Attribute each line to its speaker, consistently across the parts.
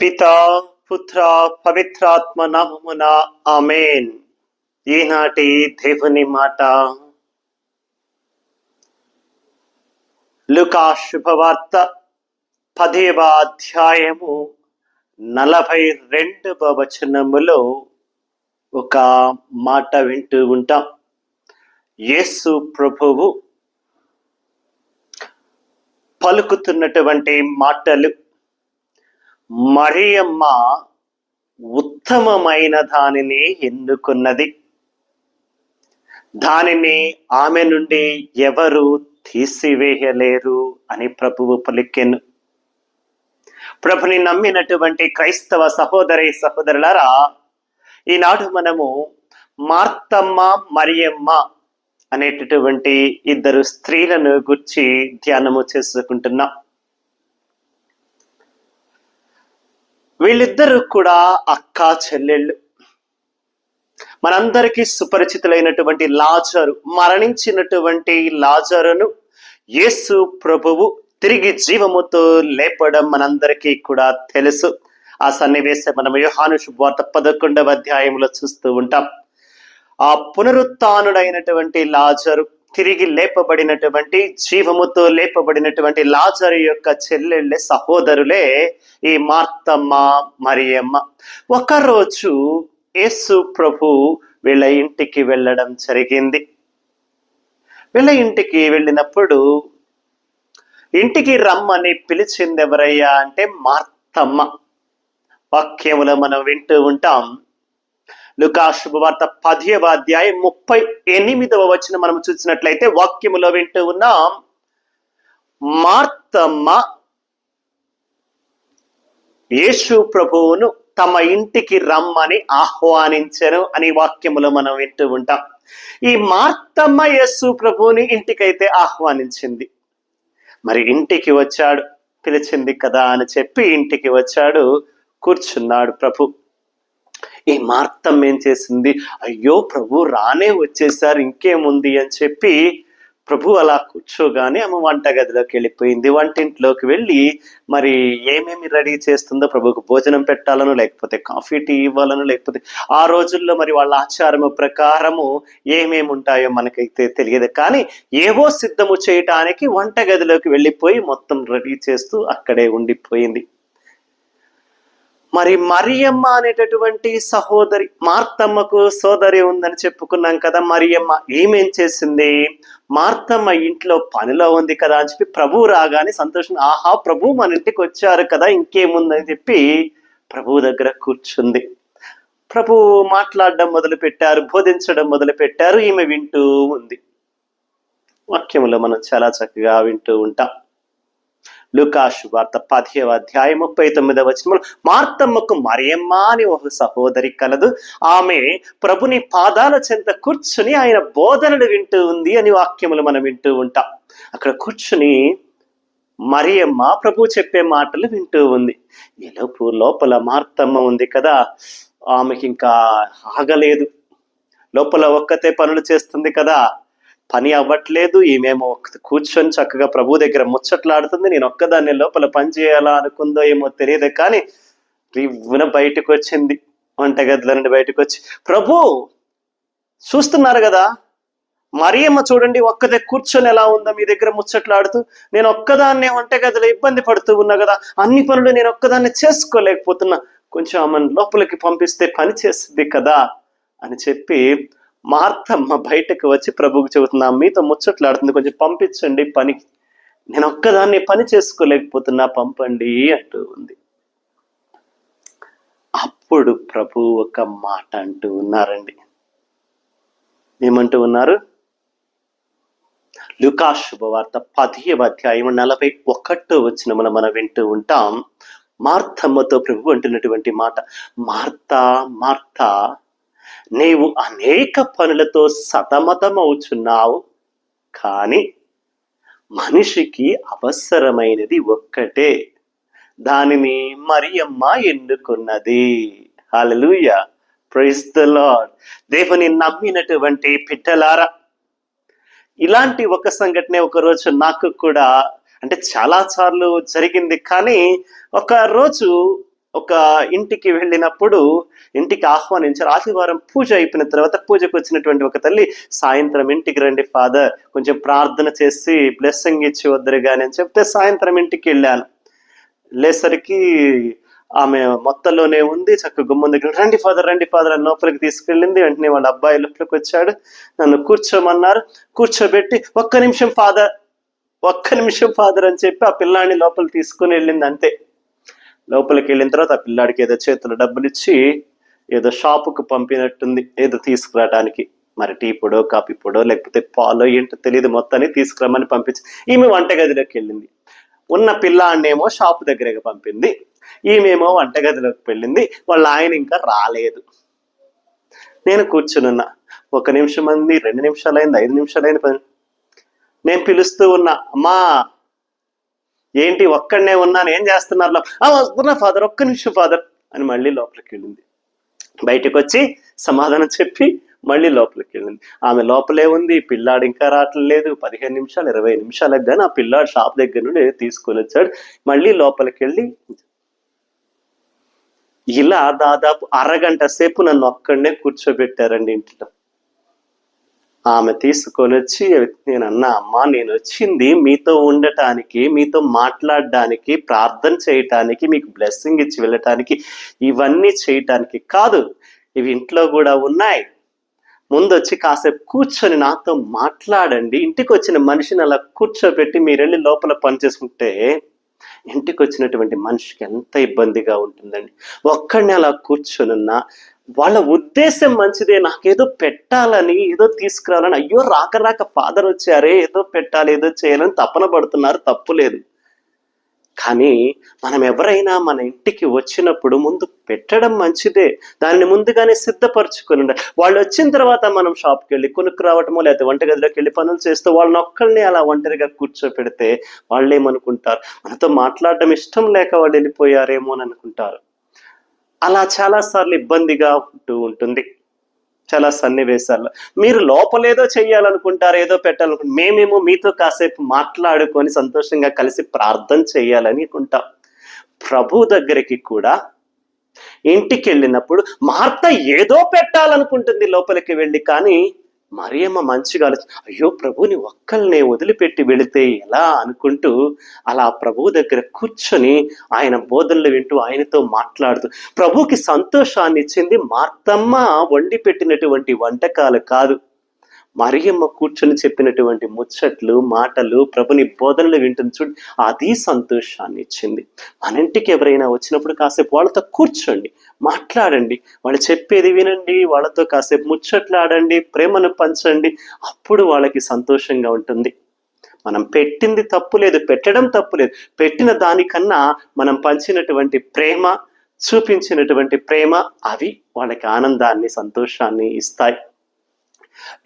Speaker 1: పితా పుత్ర పవిత్రాత్మ నామమున ఆమేన్. ఈనాటి దేవుని మాట లూకా శుభవార్త 10వ అధ్యాయము 42వ వచనములో ఒక మాట వింటూ ఉంటాం. యేసు ప్రభువు పలుకుతున్నటువంటి మాటలు, మరియమ్మ ఉత్తమమైన దానిని ఎన్నుకున్నది, దానిని ఆమె నుండి ఎవరు తీసివేయలేరు అని ప్రభువు పలికెను. ప్రభుని నమ్మినటువంటి క్రైస్తవ సహోదరి సహోదరులారా, ఈనాడు మనము మార్తమ్మ మరియమ్మ అనేటటువంటి ఇద్దరు స్త్రీలను గురించి ధ్యానము చేసుకుంటున్నాం. వీళ్ళిద్దరూ కూడా అక్కా చెల్లెళ్ళు. మనందరికీ సుపరిచితులైనటువంటి లాజరు, మరణించినటువంటి లాజరును యేసు ప్రభువు తిరిగి జీవముతో లేపడం మనందరికీ కూడా తెలుసు. ఆ సన్నివేశం మనం యోహాను శుభవార్త 11వ అధ్యాయంలో చూస్తూ ఉంటాం. ఆ పునరుత్థానుడైనటువంటి లాజరు, తిరిగి లేపబడినటువంటి, జీవముతో లేపబడినటువంటి లాజరు యొక్క చెల్లెళ్ళే, సహోదరులే ఈ మార్తమ్మ మరియమ్మ. ఒకరోజు యేసు ప్రభు వీళ్ళ ఇంటికి వెళ్ళడం జరిగింది. వీళ్ళ ఇంటికి వెళ్ళినప్పుడు ఇంటికి రమ్మని పిలిచింది ఎవరయ్యా అంటే మార్తమ్మ. వాక్యములో మనం వింటూ ఉంటాం. లూకా శుభవార్త 10వ అధ్యాయం 38వ వచనం మనం చూసినట్లయితే వాక్యములో వింటూ ఉన్నాం, మార్తమ్మ యేసు ప్రభువును తమ ఇంటికి రమ్మని ఆహ్వానించెను అని వాక్యములో మనం వింటూ ఉంటాం. ఈ మార్తమ్మ యేసు ప్రభువుని ఇంటికైతే ఆహ్వానించింది. మరి ఇంటికి వచ్చాడు, పిలిచింది కదా అని చెప్పి ఇంటికి వచ్చాడు, కూర్చున్నాడు ప్రభు. ఈ మార్తమ్మ ఏం చేసింది, అయ్యో ప్రభు రానే వచ్చేసారు, ఇంకేముంది అని చెప్పి ప్రభు అలా కూర్చోగానే ఆమె వంటగదిలోకి వెళ్ళిపోయింది. వంటింట్లోకి వెళ్ళి మరి ఏమేమి రెడీ చేస్తుందో, ప్రభుకు భోజనం పెట్టాలను, లేకపోతే కాఫీ టీ ఇవ్వాలను, లేకపోతే ఆ రోజుల్లో మరి వాళ్ళ ఆచారము ప్రకారము ఏమేమి ఉంటాయో మనకైతే తెలియదు, కానీ ఏవో సిద్ధము చేయటానికి వంటగదిలోకి వెళ్ళిపోయి మొత్తం రెడీ చేస్తూ అక్కడే ఉండిపోయింది. మరి మరియమ్మ అనేటటువంటి సహోదరి, మార్తమ్మకు సోదరి ఉందని చెప్పుకున్నాం కదా. మరియమ్మ ఏమేం చేసింది, మార్తమ్మ ఇంట్లో పనిలో ఉంది కదా అని చెప్పి ప్రభు రాగానే సంతోషం, ఆహా ప్రభు మన ఇంటికి వచ్చారు కదా, ఇంకేముందని చెప్పి ప్రభు దగ్గర కూర్చుంది. ప్రభు మాట్లాడడం మొదలు పెట్టారు, బోధించడం మొదలు పెట్టారు. ఈమె వింటూ ఉంది. వాక్యములో మనం చాలా చక్కగా వింటూ ఉంటాం. లూకా శుభవార్త 10వ అధ్యాయం 39వ వచనంలో, మార్తమ్మకు మరియమ్మ అని ఒక సహోదరి కలదు, ఆమె ప్రభుని పాదాల చెంత కూర్చుని ఆయన బోధనలు వింటూ ఉంది అని వాక్యములు మనం వింటూ ఉంటాం. అక్కడ కూర్చుని మరియమ్మ ప్రభు చెప్పే మాటలు వింటూ ఉంది. ఈలోపు లోపల మార్తమ్మ ఉంది కదా, ఆమెకి ఇంకా ఆగలేదు. లోపల ఒక్కతే పనులు చేస్తుంది కదా, పని అవ్వట్లేదు. ఈమెమో కూర్చొని చక్కగా ప్రభు దగ్గర ముచ్చట్లాడుతుంది. నేను ఒక్కదాన్ని లోపల పని చేయాలా అనుకుందో ఏమో తెలియదు, కానీ రివ్వున బయటకు వచ్చింది. వంటగదిలో నుండి బయటకు వచ్చి, ప్రభు చూస్తున్నారు కదా, మరియమ్మ చూడండి ఒక్కదే కూర్చొని ఎలా ఉందో మీ దగ్గర ముచ్చట్లాడుతూ, నేను ఒక్కదాన్నే వంటగదిలో ఇబ్బంది పడుతూ ఉన్నా కదా, అన్ని పనులు నేను ఒక్కదాన్ని చేసుకోలేకపోతున్నా, కొంచెం ఆమెను లోపలికి పంపిస్తే పని చేస్తుంది కదా అని చెప్పి మార్తమ్మ బయటకు వచ్చి ప్రభువుకు చెబుతున్నా, మీతో ముచ్చట్లాడుతుంది, కొంచెం పంపించండి పనికి, నేను ఒక్కదాన్ని పని చేసుకోలేకపోతున్నా, పంపండి అంటూ ఉంది. అప్పుడు ప్రభు ఒక మాట అంటూ ఉన్నారండి. ఏమంటూ ఉన్నారు, లూకా శుభవార్త 10వ అధ్యాయం 41వ వచనమున మనం వింటూ ఉంటాం. మార్తమ్మతో ప్రభు అంటున్నటువంటి మాట, మార్తా మార్తా, నీవు అనేక పనులతో సతమతమవుచున్నావు, కానీ మనిషికి అవసరమైనది ఒక్కటే, దానిని మరియమ్మ ఎన్నుకున్నది. హల్లెలూయా, ప్రైజ్ ది లార్డ్. దేవుని నమ్మినటువంటి బిడ్డలారా, ఇలాంటి ఒక సంఘటన ఒకరోజు నాకు కూడా, అంటే చాలా సార్లు జరిగింది, కానీ ఒక రోజు ఒక ఇంటికి వెళ్ళినప్పుడు ఇంటికి ఆహ్వానించారు. ఆదివారం పూజ అయిపోయిన తర్వాత పూజకు వచ్చినటువంటి ఒక తల్లి, సాయంత్రం ఇంటికి రండి ఫాదర్, కొంచెం ప్రార్థన చేసి బ్లెస్సింగ్ ఇచ్చి వద్దరు కానీ అని చెప్తే సాయంత్రం ఇంటికి వెళ్ళాను. వెళ్ళేసరికి ఆమె మొత్తంలోనే ఉంది. చక్కగా గుమ్మం దగ్గర రండి ఫాదర్ అని లోపలికి తీసుకెళ్ళింది. వెంటనే వాళ్ళ అబ్బాయి లోపలికి వచ్చాడు, నన్ను కూర్చోమన్నారు. కూర్చోబెట్టి ఒక్క నిమిషం ఫాదర్ అని చెప్పి ఆ పిల్లాడిని లోపలికి తీసుకుని వెళ్ళింది. అంతే. లోపలికి వెళ్ళిన తర్వాత ఆ పిల్లాడికి ఏదో చేతులు డబ్బులు ఇచ్చి ఏదో షాపుకు పంపినట్టుంది, ఏదో తీసుకురావడానికి. మరి టీ పొడో కాఫీ పొడో లేకపోతే పాలో ఏంటో తెలియదు, మొత్తాన్ని తీసుకురమ్మని పంపించి ఈమె వంటగదిలోకి వెళ్ళింది. ఉన్న పిల్లాడినేమో షాపు దగ్గరగా పంపింది, ఈమెమో వంటగదిలోకి వెళ్ళింది. వాళ్ళ ఆయన ఇంకా రాలేదు. నేను కూర్చునున్నా. 1 నిమిషం అయింది, 2 నిమిషాలైంది, 5 నిమిషాలైంది. నేను పిలుస్తూ ఉన్నా, అమ్మా ఏంటి ఒక్కడనే ఉన్నాను, ఏం చేస్తున్నారు? వస్తున్నా ఫాదర్, 1 నిమిషం ఫాదర్ అని మళ్ళీ లోపలికి వెళ్ళింది. బయటకు వచ్చి సమాధానం చెప్పి మళ్ళీ లోపలికి వెళ్ళింది. ఆమె లోపలే ఉంది, పిల్లాడు ఇంకా రావట్లేదు. 15 నిమిషాలు 20 నిమిషాలకు కానీ ఆ పిల్లాడు షాప్ దగ్గర నుండి తీసుకొని వచ్చాడు. మళ్ళీ లోపలికి వెళ్ళి ఇలా దాదాపు అరగంట సేపు నన్ను ఒక్కడనే కూర్చోబెట్టారండి ఇంట్లో. ఆమె తీసుకొని వచ్చి నేను అన్నా, అమ్మా నేను వచ్చింది మీతో ఉండటానికి, మీతో మాట్లాడడానికి, ప్రార్థన చేయటానికి, మీకు బ్లెస్సింగ్ ఇచ్చి వెళ్ళటానికి, ఇవన్నీ చేయటానికి కాదు. ఇవి ఇంట్లో కూడా ఉన్నాయి. ముందు వచ్చి కాసేపు కూర్చొని నాతో మాట్లాడండి. ఇంటికి వచ్చిన మనిషిని అలా కూర్చోబెట్టి మీరు వెళ్ళి లోపల పని చేసుకుంటే ఇంటికి వచ్చినటువంటి మనిషికి ఎంత ఇబ్బందిగా ఉంటుందండి. ఒక్కడిని అలా కూర్చొనున్నా వాళ్ళ ఉద్దేశం మంచిదే, నాకేదో పెట్టాలని, ఏదో తీసుకురావాలని, అయ్యో రాక ఫాదర్ వచ్చారే ఏదో పెట్టాలి ఏదో చేయాలని తపన పడుతున్నారు, తప్పులేదు. కానీ మనం ఎవరైనా మన ఇంటికి వచ్చినప్పుడు ముందు పెట్టడం మంచిదే, దాన్ని ముందుగానే సిద్ధపరచుకొని ఉండాలి. వాళ్ళు వచ్చిన తర్వాత మనం షాప్కి వెళ్ళి కొనుక్కు రావటమో లేకపోతే వంటగదిలోకి వెళ్ళి పనులు చేస్తూ వాళ్ళని ఒక్కళ్ళని అలా ఒంటరిగా కూర్చోపెడితే వాళ్ళు ఏమనుకుంటారు, మనతో మాట్లాడడం ఇష్టం లేక వాళ్ళు వెళ్ళిపోయారేమో అని అనుకుంటారు. అలా చాలాసార్లు ఇబ్బందిగా ఉంటుంది. చాలా సన్నివేశాల్లో మీరు లోపలేదో చెయ్యాలనుకుంటారు, ఏదో పెట్టాలనుకుంటారు, మేమేమో మీతో కాసేపు మాట్లాడుకొని సంతోషంగా కలిసి ప్రార్థన చేయాలని అనుకుంటాం. ప్రభు దగ్గరికి కూడా ఇంటికి వెళ్ళినప్పుడు మార్త ఏదో పెట్టాలనుకుంటుంది లోపలికి వెళ్ళి, కానీ మరియమ్మ మంచిగా అయ్యో ప్రభుని ఒక్కళ్ళనే వదిలిపెట్టి వెళితే ఎలా అనుకుంటూ అలా ప్రభు దగ్గర కూర్చొని ఆయన బోధనలు వింటూ ఆయనతో మాట్లాడుతూ ప్రభుకి సంతోషాన్ని ఇచ్చింది మార్తమ్మ వండి పెట్టినటువంటి వంటకాలు కాదు, మరియమ్మ కూర్చొని చెప్పినటువంటి ముచ్చట్లు మాటలు, ప్రభుని బోధనలు వింటుంది చూడు, అది సంతోషాన్ని ఇచ్చింది. మన ఇంటికి ఎవరైనా వచ్చినప్పుడు కాసేపు వాళ్ళతో కూర్చోండి, మాట్లాడండి, వాళ్ళు చెప్పేది వినండి, వాళ్ళతో కాసేపు ముచ్చట్లాడండి, ప్రేమను పంచండి. అప్పుడు వాళ్ళకి సంతోషంగా ఉంటుంది. మనం పెట్టింది తప్పులేదు, పెట్టడం తప్పులేదు, పెట్టిన దానికన్నా మనం పంచినటువంటి ప్రేమ, చూపించినటువంటి ప్రేమ, అవి వాళ్ళకి ఆనందాన్ని సంతోషాన్ని ఇస్తాయి.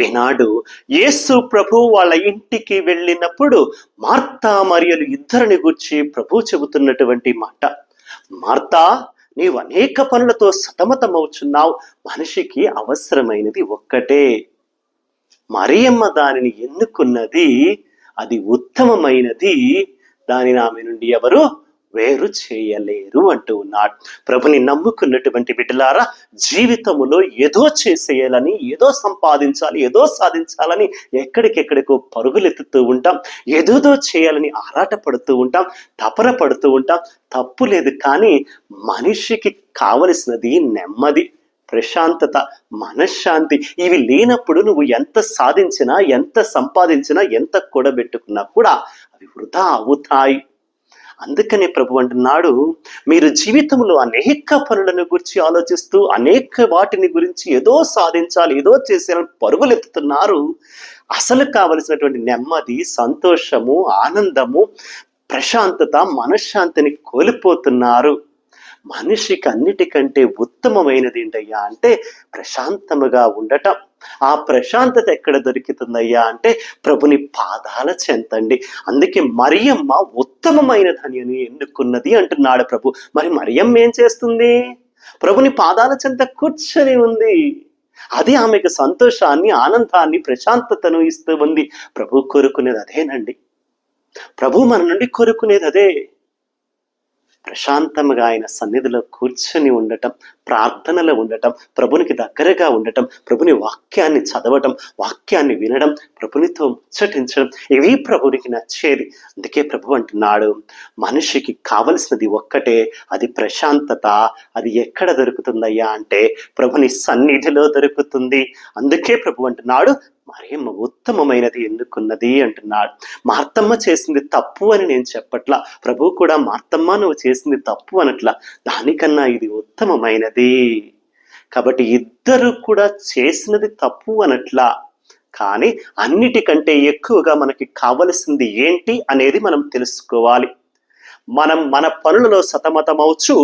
Speaker 1: ఈనాడు యేసు ప్రభు వాళ్ళ ఇంటికి వెళ్ళినప్పుడు మార్తా మరియలు ఇద్దరిని గురించి ప్రభు చెబుతున్నటువంటి మాట, మార్తా నీవు అనేక పనులతో సతమతమవుచున్నావు, మనిషికి అవసరమైనది ఒక్కటే, మరియమ్మ దానిని ఎన్నుకున్నది, అది ఉత్తమమైనది, దానిని ఆమె నుండి ఎవరు వేరు చేయలేరు అంటూ ఉన్నాడు. ప్రభుని నమ్ముకున్నటువంటి బిడ్డలారా, జీవితములో ఏదో చేసేయాలని, ఏదో సంపాదించాలి, ఏదో సాధించాలని ఎక్కడికెక్కడికో పరుగులెత్తుతూ ఉంటాం, ఏదోదో చేయాలని ఆరాటపడుతూ ఉంటాం, తపన పడుతూ ఉంటాం. తప్పు లేదు, కానీ మనిషికి కావలసినది నెమ్మది, ప్రశాంతత, మనశ్శాంతి. ఇవి లేనప్పుడు నువ్వు ఎంత సాధించినా, ఎంత సంపాదించినా, ఎంత కూడబెట్టుకున్నా కూడా అవి వృధా అవుతాయి. అందుకనే ప్రభు అంటున్నాడు, మీరు జీవితంలో అనేక పనులను గురించి ఆలోచిస్తూ అనేక వాటిని గురించి ఏదో సాధించాలి, ఏదో చేసేయాలని పరుగులెత్తుతున్నారు. అసలు కావలసినటువంటి నెమ్మది, సంతోషము, ఆనందము, ప్రశాంతత, మనశ్శాంతిని కోల్పోతున్నారు. మనిషికి అన్నిటికంటే ఉత్తమమైనది ఏంటయ్యా అంటే ప్రశాంతముగా ఉండటం. ఆ ప్రశాంతత ఎక్కడ దొరుకుతుందయ్యా అంటే ప్రభుని పాదాల చెంతండి. అందుకే మరియమ్మ ఉత్తమమైన ధన్యని ఎన్నుకున్నది అంటున్నాడు ప్రభు. మరి మరియమ్మ ఏం చేస్తుంది? ప్రభుని పాదాల చెంత కూర్చొని ఉంది. అది ఆమెకు సంతోషాన్ని, ఆనందాన్ని, ప్రశాంతతను ఇస్తూ ఉంది. ప్రభు కోరుకునేది అదేనండి. ప్రభు మన నుండి కోరుకునేది అదే. ప్రశాంతంగా ఆయన సన్నిధిలో కూర్చొని ఉండటం, ప్రార్థనలో ఉండటం, ప్రభునికి దగ్గరగా ఉండటం, ప్రభుని వాక్యాన్ని చదవటం, వాక్యాన్ని వినడం, ప్రభునితో ముచ్చటించడం, ఇవి ప్రభునికి నచ్చేది. అందుకే ప్రభు అంటున్నాడు, మనిషికి కావలసినది ఒక్కటే, అది ప్రశాంతత. అది ఎక్కడ దొరుకుతుందయ్యా అంటే ప్రభుని సన్నిధిలో దొరుకుతుంది. అందుకే ప్రభు అంటున్నాడు, మరియమ్మ ఉత్తమమైనది ఎన్నుకున్నది అంటున్నాడు. మార్తమ్మ చేసింది తప్పు అని నేను చెప్పట్లా, ప్రభు కూడా మార్తమ్మ నువ్వు చేసింది తప్పు అనట్లా, దానికన్నా ఇది ఉత్తమమైనది. కాబట్టి ఇద్దరు కూడా చేసినది తప్పు అనట్లా, కానీ అన్నిటికంటే ఎక్కువగా మనకి కావలసింది ఏంటి అనేది మనం తెలుసుకోవాలి. మనం మన పనులలో సతమతమవచ్చు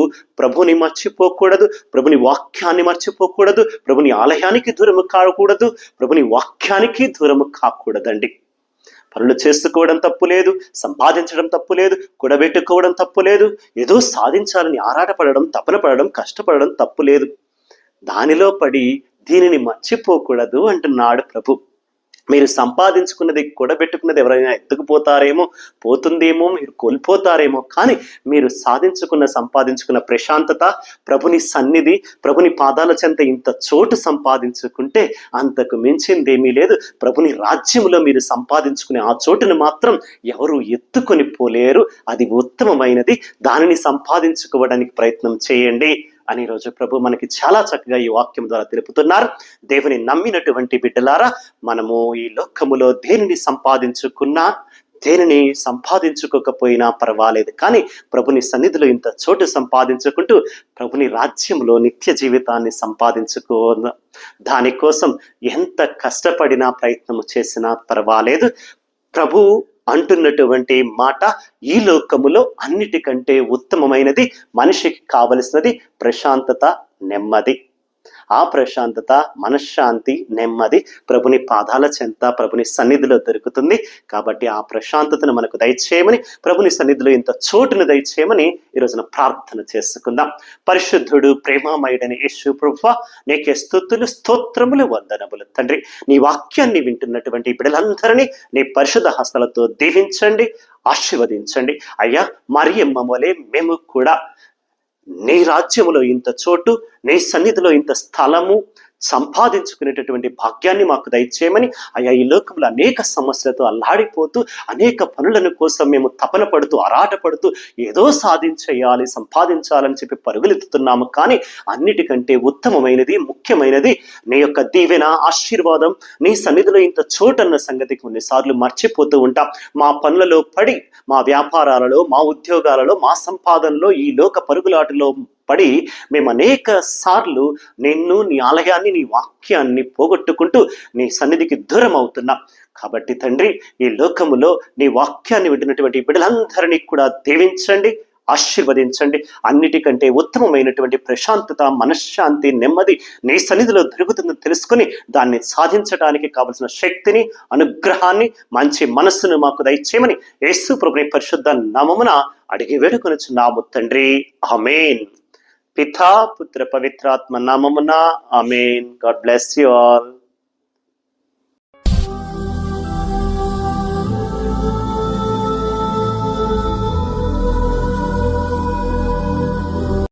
Speaker 1: ప్రభుని మర్చిపోకూడదు, ప్రభుని వాక్యాన్ని మర్చిపోకూడదు, ప్రభుని ఆలయానికి దూరము కాకూడదు, ప్రభుని వాక్యానికి దూరము కాకూడదండి. పనులు చేసుకోవడం తప్పు లేదు, సంపాదించడం తప్పు లేదు, కూడబెట్టుకోవడం తప్పు లేదు, ఏదో సాధించాలని ఆరాటపడడం, తపన పడడం, కష్టపడడం తప్పు లేదు. దానిలో పడి దీనిని మర్చిపోకూడదు అంటున్నాడు ప్రభు. మీరు సంపాదించుకున్నది, కూడబెట్టుకున్నది ఎవరైనా ఎత్తుకుపోతారేమో, పోతుందేమో, మీరు కోల్పోతారేమో, కానీ మీరు సంపాదించుకున్న ప్రశాంతత, ప్రభుని సన్నిధి, ప్రభుని పాదాల చెంత ఇంత చోటు సంపాదించుకుంటే అంతకు మించిందేమీ లేదు. ప్రభుని రాజ్యంలో మీరు సంపాదించుకునే ఆ చోటును మాత్రం ఎవరు ఎత్తుకొని పోలేరు. అది ఉత్తమమైనది, దానిని సంపాదించుకోవడానికి ప్రయత్నం చేయండి అని ఈరోజు ప్రభు మనకి చాలా చక్కగా ఈ వాక్యం ద్వారా తెలుపుతున్నారు. దేవుని నమ్మినటువంటి బిడ్డలారా, మనము ఈ లోకములో దేనిని సంపాదించుకున్నా, దేనిని సంపాదించుకోకపోయినా పర్వాలేదు, కానీ ప్రభుని సన్నిధిలో ఇంత చోటు సంపాదించుకుంటూ ప్రభుని రాజ్యంలో నిత్య జీవితాన్ని సంపాదించుకో, దానికోసం ఎంత కష్టపడినా ప్రయత్నం చేసినా పర్వాలేదు. ప్రభు అంటున్నటువంటి మాట, ఈ లోకములో అన్నిటికంటే ఉత్తమమైనది, మనిషికి కావలసినది ప్రశాంతత, నెమ్మది. ఆ ప్రశాంతత, మనశ్శాంతి, నెమ్మది ప్రభుని పాదాల చెంత, ప్రభుని సన్నిధిలో దొరుకుతుంది. కాబట్టి ఆ ప్రశాంతతను మనకు దయచేయమని, ప్రభుని సన్నిధిలో ఇంత చోటును దయచేయమని ఈరోజున ప్రార్థన చేసుకుందాం. పరిశుద్ధుడు, ప్రేమామయుడని యేసు ప్రభువా, నీకే స్తుతులు, స్తోత్రములు, వందనములు తండ్రి. నీ వాక్యాన్ని వింటున్నటువంటి బిడ్డలందరినీ నీ పరిశుద్ధ హస్తాలతో దీవించండి, ఆశీర్వదించండి. అయ్యా, మరియమ్మ వలె మేము కూడా నీ రాజ్యములో ఇంత చోటు, నీ సన్నిధిలో ఇంత స్థలము సంపాదించుకునేటటువంటి భాగ్యాన్ని మాకు దయచేయమని. అయ్యా, ఈ లోకంలో అనేక సమస్యలతో అల్లాడిపోతూ, అనేక పనులను కోసం మేము తపన పడుతూ, ఆరాటపడుతూ, ఏదో సాధించేయాలి, సంపాదించాలని చెప్పి పరుగులెత్తుతున్నాము. కానీ అన్నిటికంటే ఉత్తమమైనది, ముఖ్యమైనది నీ యొక్క దీవెన, ఆశీర్వాదం, నీ సన్నిధిలో ఇంత చోటన్న సంగతి కొన్నిసార్లు మర్చిపోతూ ఉంటాం. మా పనులలో పడి, మా వ్యాపారాలలో, మా ఉద్యోగాలలో, మా సంపాదనలో, ఈ లోక పరుగులాటలో పడి మేము అనేక సార్లు నిన్ను, నీ ఆలయాన్ని, నీ వాక్యాన్ని పోగొట్టుకుంటూ నీ సన్నిధికి దూరం అవుతున్నాం. కాబట్టి తండ్రి, ఈ లోకములో నీ వాక్యాన్ని వింటున్నటువంటి బిడ్డలందరినీ కూడా దీవించండి, ఆశీర్వదించండి. అన్నిటికంటే ఉత్తమమైనటువంటి ప్రశాంతత, మనశ్శాంతి, నెమ్మది నీ సన్నిధిలో దొరుకుతుందని తెలుసుకుని దాన్ని సాధించడానికి కావలసిన శక్తిని, అనుగ్రహాన్ని, మంచి మనస్సును మాకు దయచేయమని యేసు ప్రభుని పరిశుద్ధ నామమున అడిగి వేడుకొనుచున్నాము తండ్రి. ఆమేన్. పితా, పుత్ర, పవిత్రాత్మ నామమున ఆమేన్. God bless you all.